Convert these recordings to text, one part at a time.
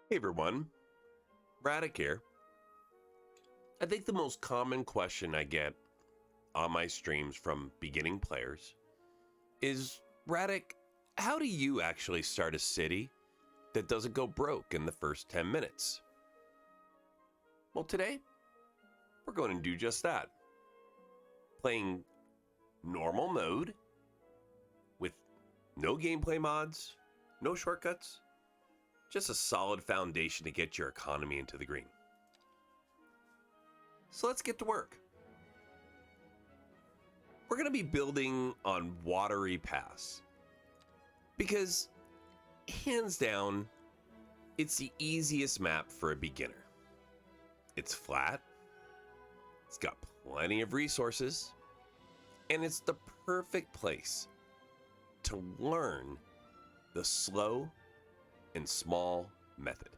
Hey everyone, Raduk here. I think the most common question I get on my streams from beginning players is, Raduk, how do you actually start a city that doesn't go broke in the first 10 minutes? Well, today, we're going to do just that. Playing normal mode with no gameplay mods, no shortcuts, just a solid foundation to get your economy into the green. So let's get to work. We're going to be building on Watery Pass because, hands down, it's the easiest map for a beginner. It's flat, it's got plenty of resources, and it's the perfect place to learn the slow and small method.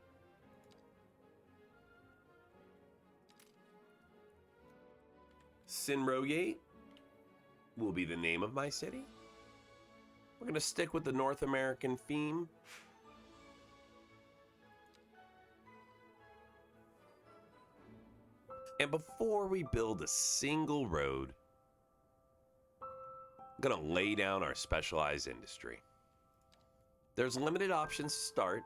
Sinrogate will be the name of my city. We're going to stick with the North American theme. And before we build a single road, I'm going to lay down our specialized industry. There's limited options to start.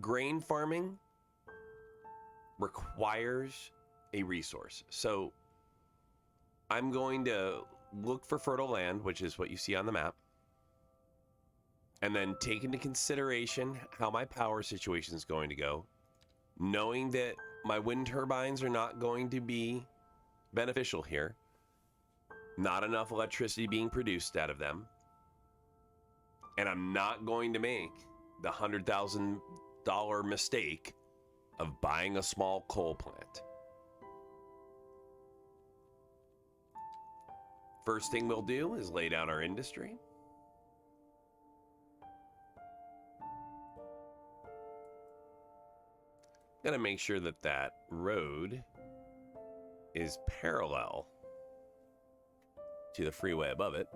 Grain farming requires a resource. So I'm going to look for fertile land, which is what you see on the map, and then take into consideration how my power situation is going to go, knowing that my wind turbines are not going to be beneficial here. Not enough electricity being produced out of them. And I'm not going to make the $100,000 mistake of buying a small coal plant. First thing we'll do is lay down our industry. Gotta make sure that that road is parallel to the freeway above it.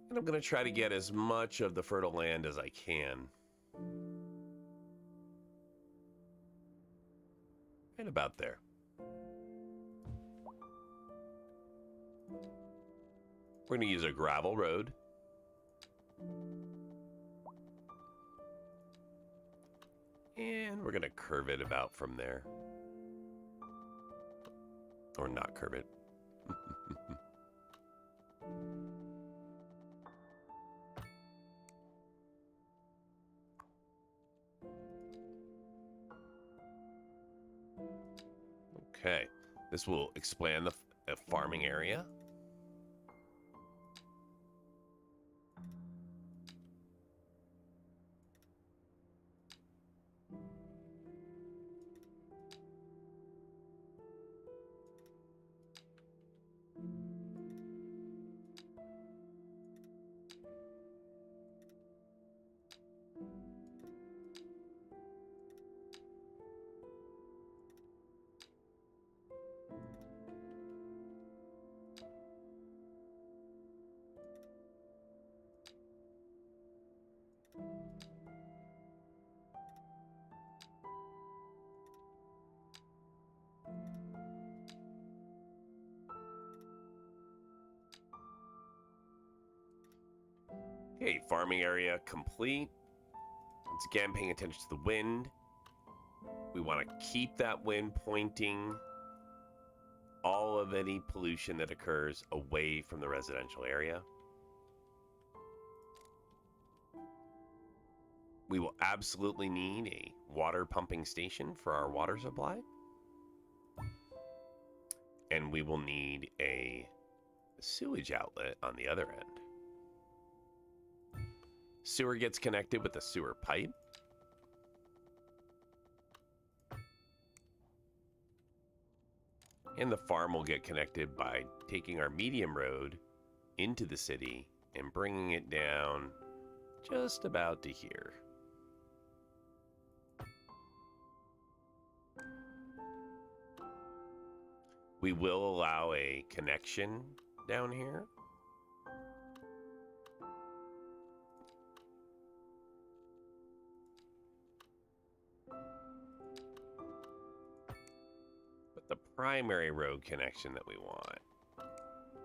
And I'm going to try to get as much of the fertile land as I can. Right about there. We're going to use a gravel road. And we're going to curve it about from there. Or not curve it. Okay, this will expand the farming area. Okay, farming area complete. Once again, paying attention to the wind. We want to keep that wind pointing all of any pollution that occurs away from the residential area. We will absolutely need a water pumping station for our water supply. And we will need a sewage outlet on the other end. Sewer gets connected with the sewer pipe. And the farm will get connected by taking our medium road into the city and bringing it down just about to here. We will allow a connection down here. the primary road connection that we want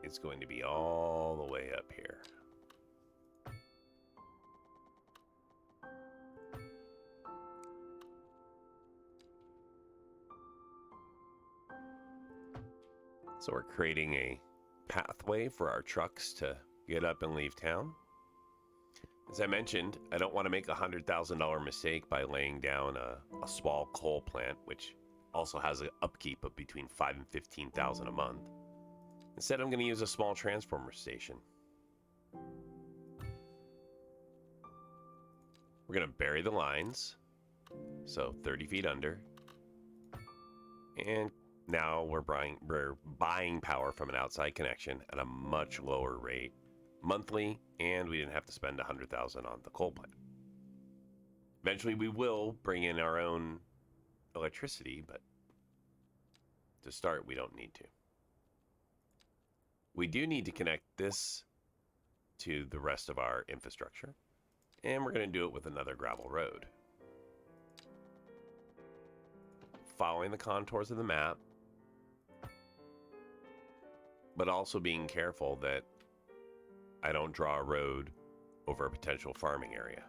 is going to be all the way up here. So we're creating a pathway for our trucks to get up and leave town. As I mentioned, I don't want to make a $100,000 mistake by laying down a small coal plant, which also has an upkeep of between $5,000 and $15,000 a month. Instead, I'm going to use a small transformer station. We're going to bury the lines, so 30 feet under. And now we're buying power from an outside connection at a much lower rate monthly, and we didn't have to spend $100,000 on the coal plant. Eventually, we will bring in our own electricity, but to start, we don't need to. We do need to connect this to the rest of our infrastructure, and we're going to do it with another gravel road. Following the contours of the map, but also being careful that I don't draw a road over a potential farming area.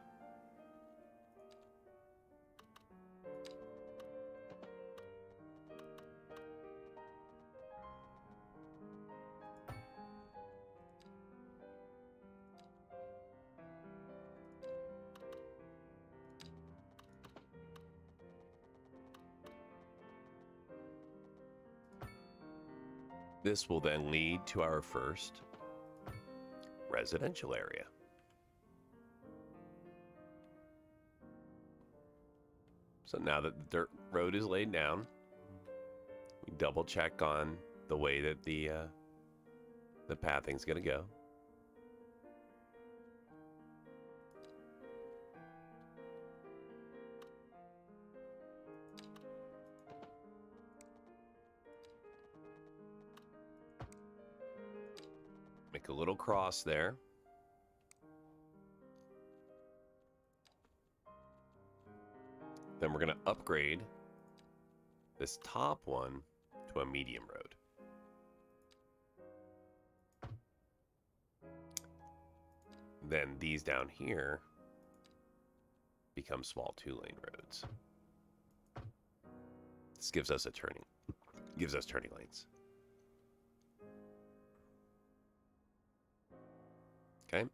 This will then lead to our first residential area. So now that the dirt road is laid down, we double check on the way that the pathing's going to go. Make a little cross there. Then we're going to upgrade this top one to a medium road. Then these down here become small 2-lane roads. This gives us turning lanes. Okay.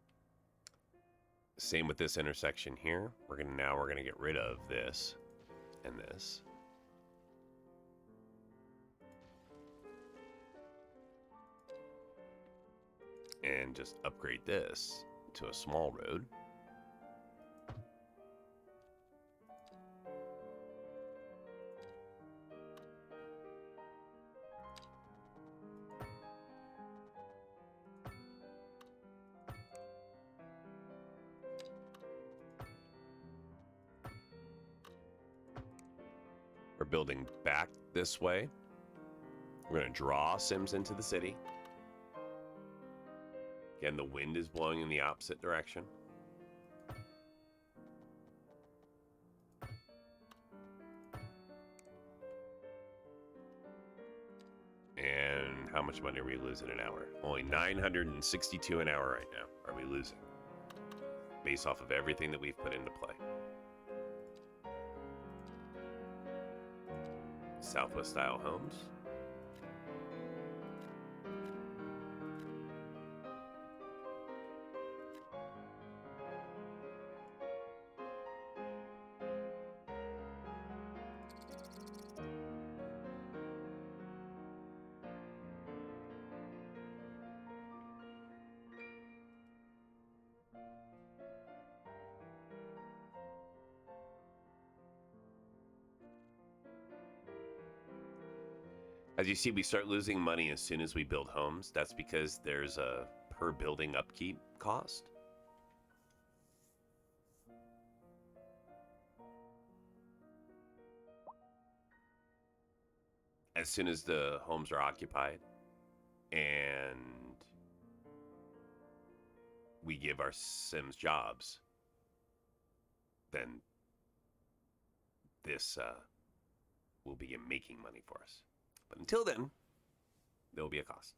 Same with this intersection here. We're gonna get rid of this and this. And just upgrade this to a small road. We're building back this way. We're going to draw Sims into the city. Again, the wind is blowing in the opposite direction. And how much money are we losing an hour? Only $962 an hour right now are we losing, based off of everything that we've put into play. Southwest style homes. As you see, we start losing money as soon as we build homes. That's because there's a per building upkeep cost. As soon as the homes are occupied and we give our Sims jobs, then this will begin making money for us. But until then, there will be a cost.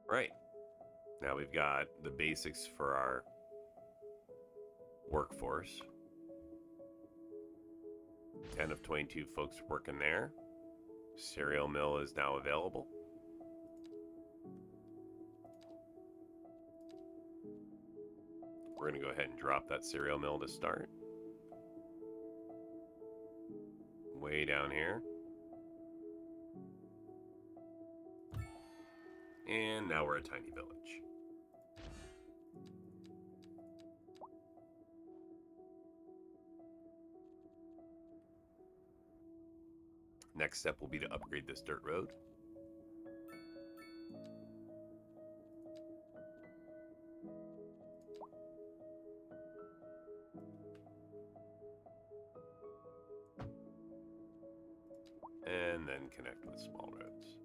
Right. Now we've got the basics for our workforce. 10 of 22 folks working there. Cereal mill is now available. We're going to go ahead and drop that cereal mill to start. Way down here. And now we're a tiny village. Next step will be to upgrade this dirt road. And then connect with small roads.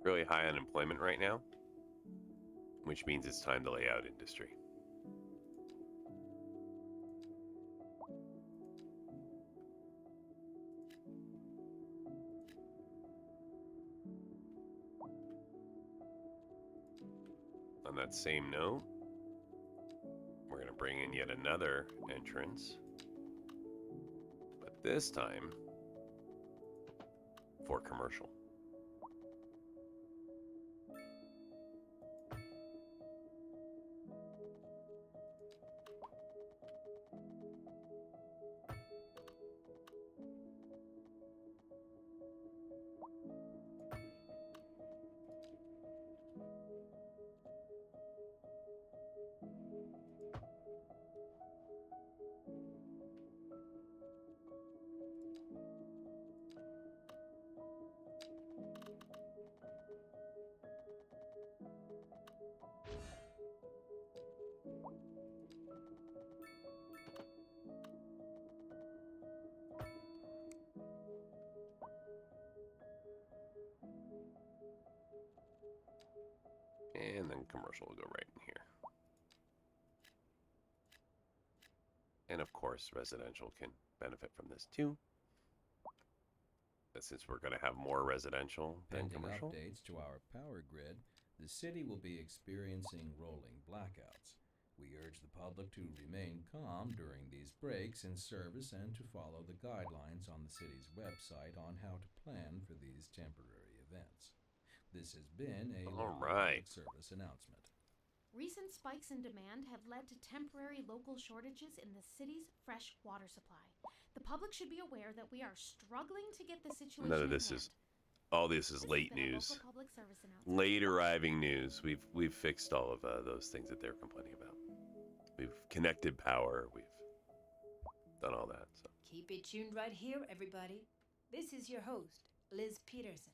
Really high unemployment right now, which means it's time to lay out industry. On that same note, we're going to bring in yet another entrance, but this time for commercial. And then commercial will go right in here. And of course, residential can benefit from this too. But since we're going to have more residential than commercial. Updates to our power grid, the city will be experiencing rolling blackouts. We urge the public to remain calm during these breaks in service and to follow the guidelines on the city's website on how to plan for these temporary events. This has been a public service announcement. Recent spikes in demand have led to temporary local shortages in the city's fresh water supply. The public should be aware that we are struggling to get the situation None of this is, all this is late news. Late arriving news. We've fixed all of those things that they're complaining about. We've connected power. We've done all that. So. Keep it tuned right here, everybody. This is your host, Liz Peterson.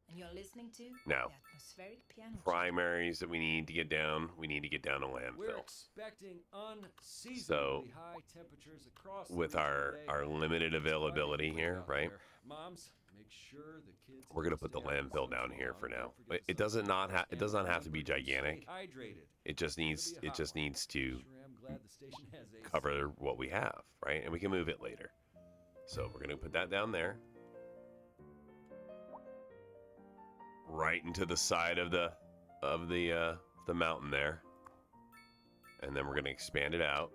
And you're listening to Now, the atmospheric piano. primaries that we need to get down. We need to get down to We're landfill. expecting unseasonably high temperatures across the With region our today. limited It's starting to availability wake here, up right? there. Moms, make sure the kids We're gonna put the stay out in landfill down sunshine. here for now. Don't forget It the does not sunscreen. it does not have to be remember gigantic. stay hydrated. It just needs It'll be a hot one. to Sure am glad the station has AC. cover what we have, right? And we can move it later. So we're gonna put that down there. Right into the side of the mountain there. And then we're gonna expand it out.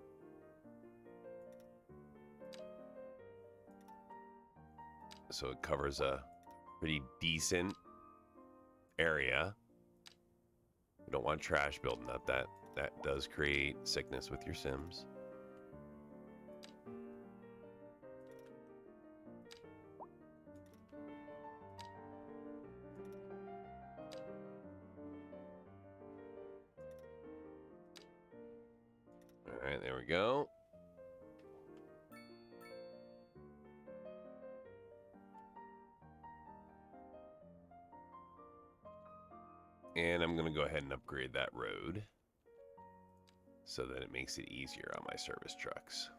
So it covers a pretty decent area. We don't want trash building up. That does create sickness with your Sims. All right, there we go. And I'm going to go ahead and upgrade that road so that it makes it easier on my service trucks.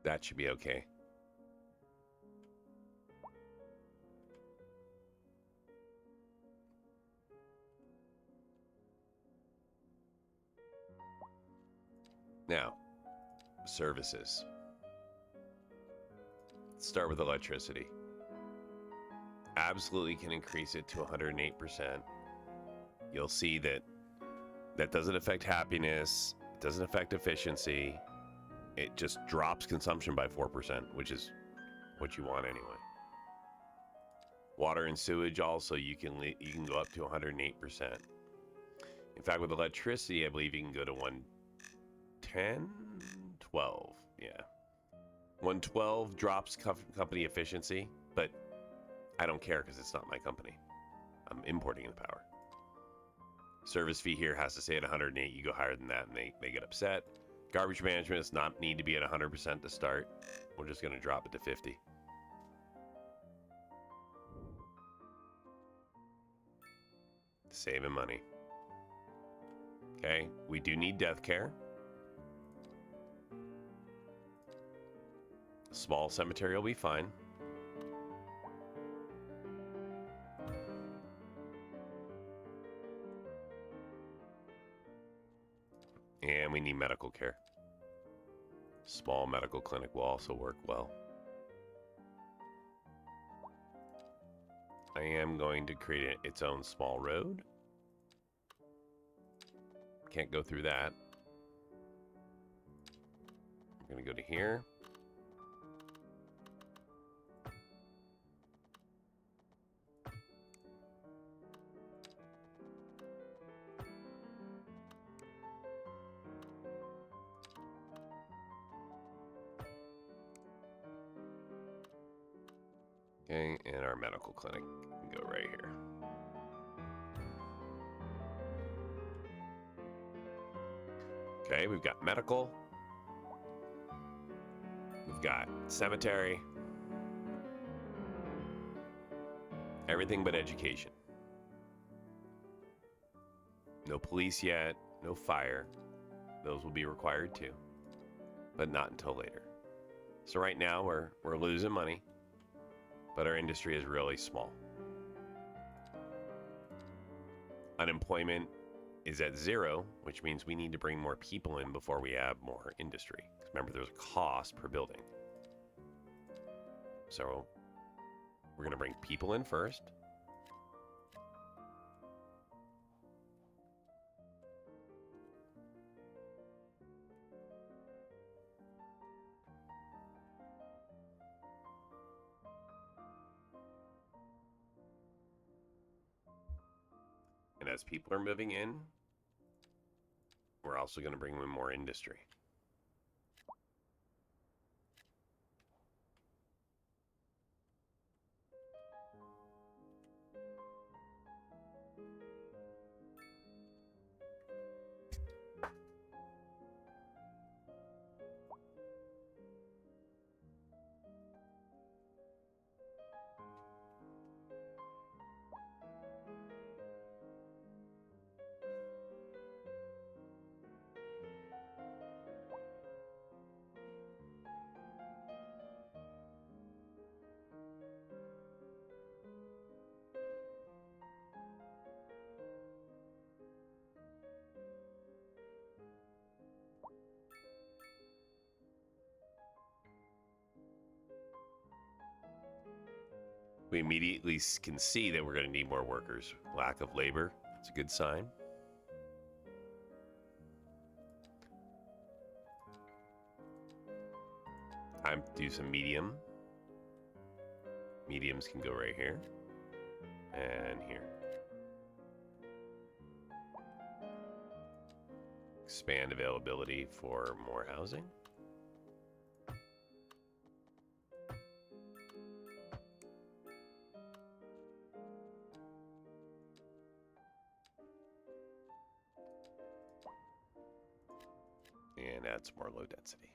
That should be okay. Now, services. Let's start with electricity. Absolutely can increase it to 108%. You'll see that that doesn't affect happiness, it doesn't affect efficiency. It just drops consumption by 4%, which is what you want anyway. Water and sewage also, you can go up to 108%. In fact, with electricity, I believe you can go to 110, 12, yeah. 112 drops company efficiency, but I don't care because it's not my company. I'm importing the power. Service fee here has to stay at 108. You go higher than that and they get upset. Garbage management does not need to be at 100% to start. We're just going to drop it to 50. Saving money. Okay, we do need death care. A small cemetery will be fine. And we need medical care. Small medical clinic will also work well. I am going to create its own small road. Can't go through that. I'm going to go to here. Okay, and our medical clinic can go right here. Okay, we've got medical. We've got cemetery. Everything but education. No police yet, no fire. Those will be required too, but not until later. So right now we're losing money, but our industry is really small. Unemployment is at 0, which means we need to bring more people in before we add more industry. 'Cause remember, there's a cost per building. So we're going to bring people in first. And as people are moving in, we're also going to bring in more industry. We immediately can see that we're going to need more workers. Lack of labor, it's a good sign. Time to do some medium. Mediums can go right here and here. Expand availability for more housing. And add some more low density.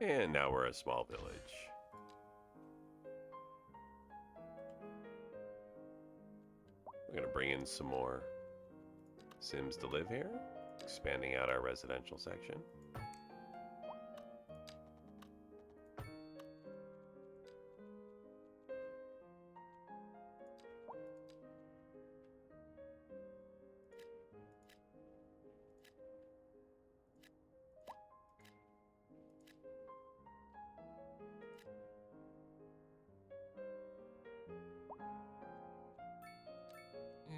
And now we're a small village. We're going to bring in some more Sims to live here, expanding out our residential section.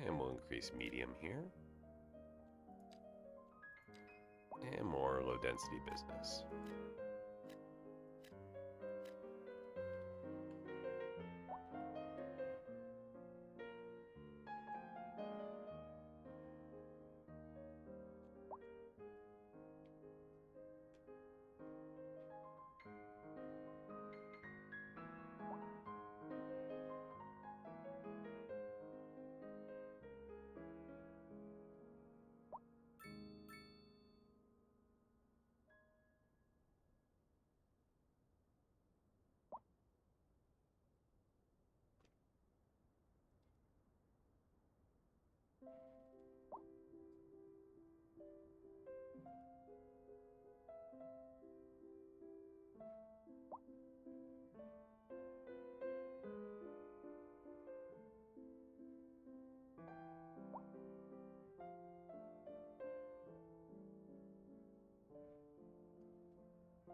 And we'll increase medium here. And more low density business.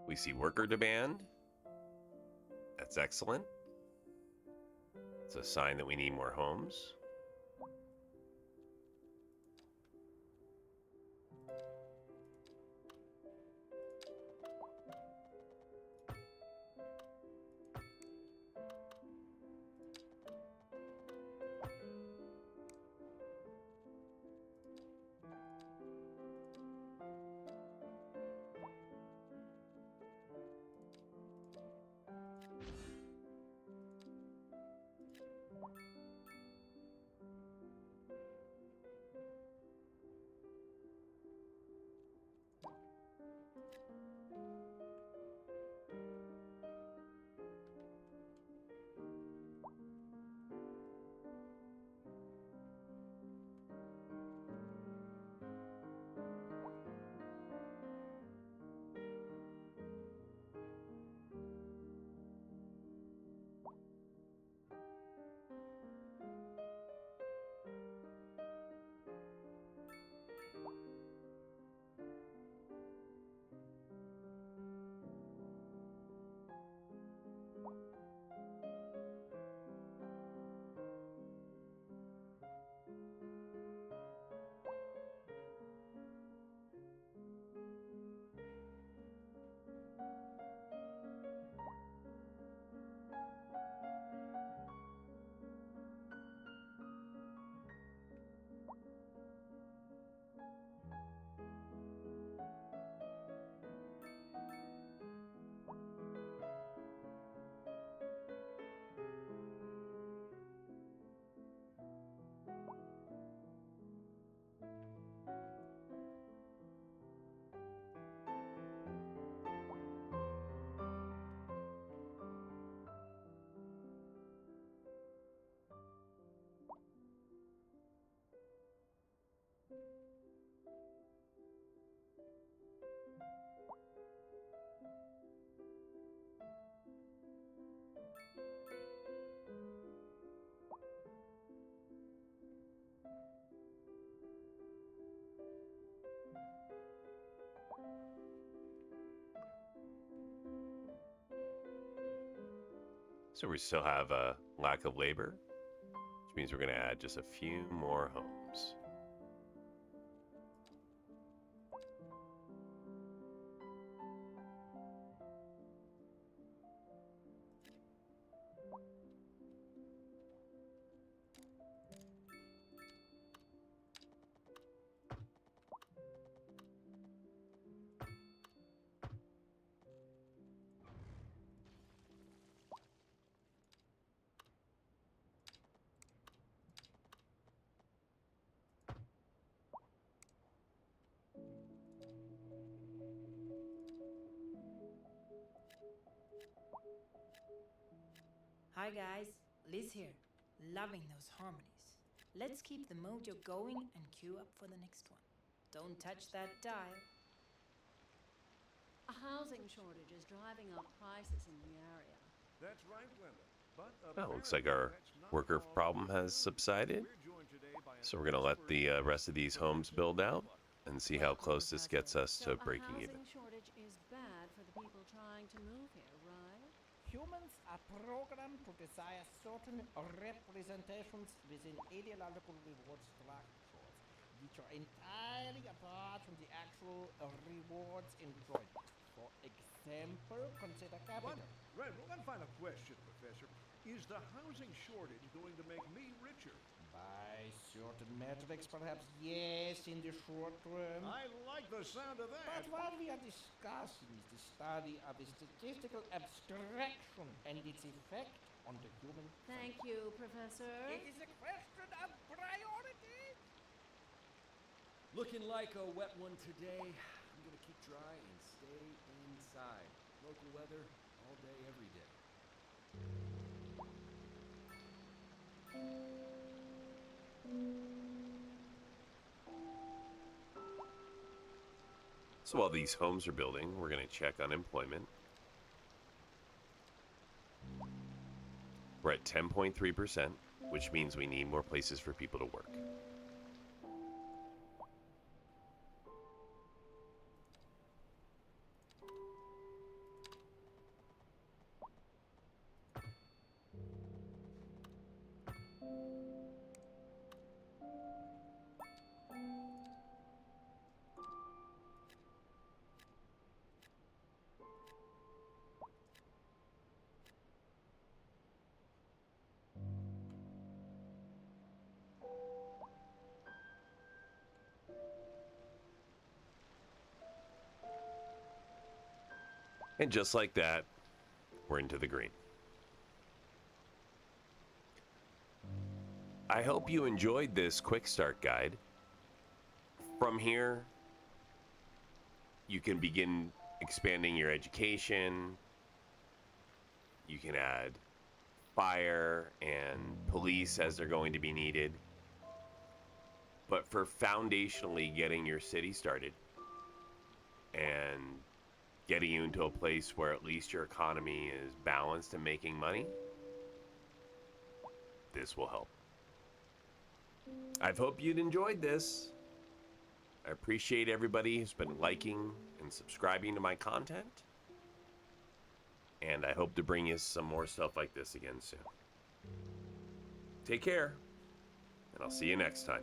We see worker demand. That's excellent. It's a sign that we need more homes. So we still have a lack of labor, which means we're going to add just a few more homes. Hi guys, Liz here. Loving those harmonies. Let's keep the mojo going and queue up for the next one. Don't touch that dial. A housing shortage is driving up prices in the area. That's right, Glenda. But Well, looks like our worker problem has subsided. So we're going to let the rest of these homes build out and see how close this gets us to breaking A even. housing shortage is bad for the people trying to move here, right? Humans are programmed to desire certain representations within ideological reward structures, which are entirely apart from the actual rewards enjoyed. For example, consider capital. Right, one final question, Professor. Is the housing shortage going to make me richer? By certain metrics, perhaps yes, in the short term. I like the sound of that. But while we are discussing the study of a statistical abstraction and its effect on the human Thank you, Professor. It is a question of priority. Looking like a wet one today. I'm gonna keep dry and stay inside. Local weather all day, every day. So while these homes are building, we're going to check unemployment. We're at 10.3%, which means we need more places for people to work. And just like that, we're into the green. I hope you enjoyed this quick start guide. From here, you can begin expanding your education. You can add fire and police as they're going to be needed. But for foundationally getting your city started and getting you into a place where at least your economy is balanced and making money, this will help. I hope you'd enjoyed this. I appreciate everybody who's been liking and subscribing to my content. And I hope to bring you some more stuff like this again soon. Take care, and I'll see you next time.